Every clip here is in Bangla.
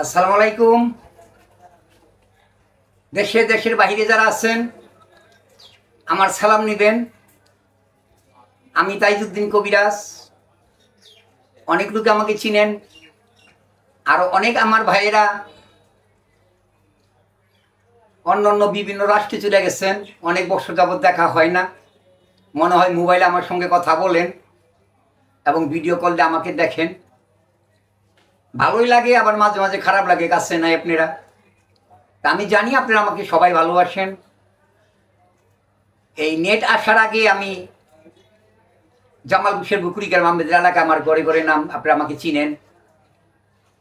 আসসালামু আলাইকুম। দেশের বাহিরে যারা আছেন আমার সালাম নেবেন। আমি তাইজউদ্দিন কবিরাজ। অনেক লোক আমাকে চিনেন, আরো অনেক আমার ভাইয়েরা অন্য বিভিন্ন রাষ্ট্রে চলে গেছেন। অনেক বছর যাবৎ দেখা হয় না, মনে হয় মোবাইলে আমার সঙ্গে কথা বলেন এবং ভিডিও কলে আমাকে দেখেন। ভালোই লাগে, আবার মাঝে মাঝে খারাপ লাগে, কাছে নাই আপনারা। আমি জানি আপনারা আমাকে সবাই ভালোবাসেন। এই নেট আসার আগে আমি জামালপুরের বুকুরিকার আমাদের এলাকা, আমার ঘরে ঘরে নাম, আপনারা আমাকে চিনেন,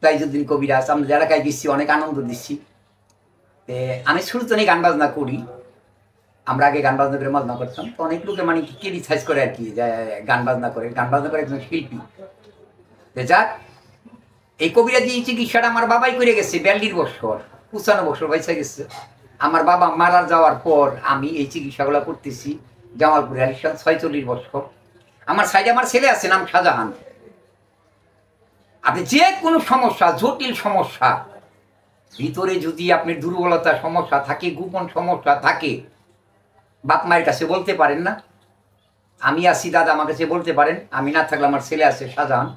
তাইজউদ্দিন কবিরাজ। আমাদের এলাকায় দিচ্ছি, অনেক আনন্দ দিচ্ছি। আমি শুরু তো গান বাজনা করি, আমরা আগে গান বাজনা করে মজনা করতাম। তো অনেক লোকে মানে ক্রিটিসাইজ করে আর কি, যে গান বাজনা করে একজন শিল্পী। যাক, এই কবিরাজি চিকিৎসাটা আমার বাবাই করে গেছে 42 বছর, 95 বছর বয়সে গেছে। আমার বাবা মারা যাওয়ার পর আমি এই চিকিৎসাগুলো করতেছি জামালপুরে। 46 বছর। আমার সাইডে আমার ছেলে আছে, নাম শাহজাহান। আপনি যে কোনো সমস্যা, জটিল সমস্যা, ভিতরে যদি আপনার দুর্বলতা সমস্যা থাকে, গোপন সমস্যা থাকে, বাপ মায়ের কাছে বলতে পারেন না। আমি আছি, দাদা আমার কাছে বলতে পারেন। আমি না থাকলে আমার ছেলে আছে শাহজাহান,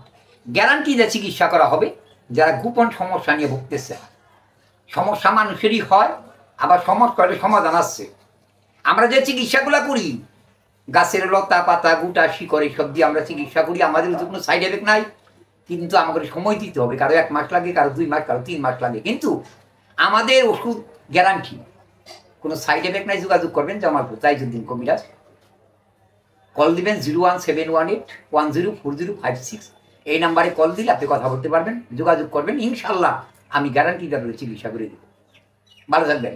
গ্যারান্টি দিয়ে চিকিৎসা করা হবে। যারা গোপন সমস্যা নিয়ে ভুগতেছে, সমস্যা মানুষেরই হয়, আবার সমস্যা হলে সমাধান আসছে। আমরা যে চিকিৎসাগুলো করি, গাছের লতা পাতা গুটা শিকড় এইসব দিয়ে আমরা চিকিৎসা করি, আমাদের কোনো সাইড এফেক্ট নাই। কিন্তু আমাদের সময় দিতে হবে, কারো 1 মাস লাগে, কারো 2 মাস, কারো 3 মাস লাগে। কিন্তু আমাদের ওষুধ গ্যারান্টি, কোনো সাইড এফেক্ট নাই। যোগাযোগ করবেন জামালপুর তাইজউদ্দিন কবিরাজ। কল দিবেন 01781104056। এই নাম্বারে কল দিলে আপনি কথা বলতে পারবেন, যোগাযোগ করবেন। ইনশাল্লাহ আমি গ্যারান্টি দিয়ে চিকিৎসা করে দেব। ভালো থাকবেন।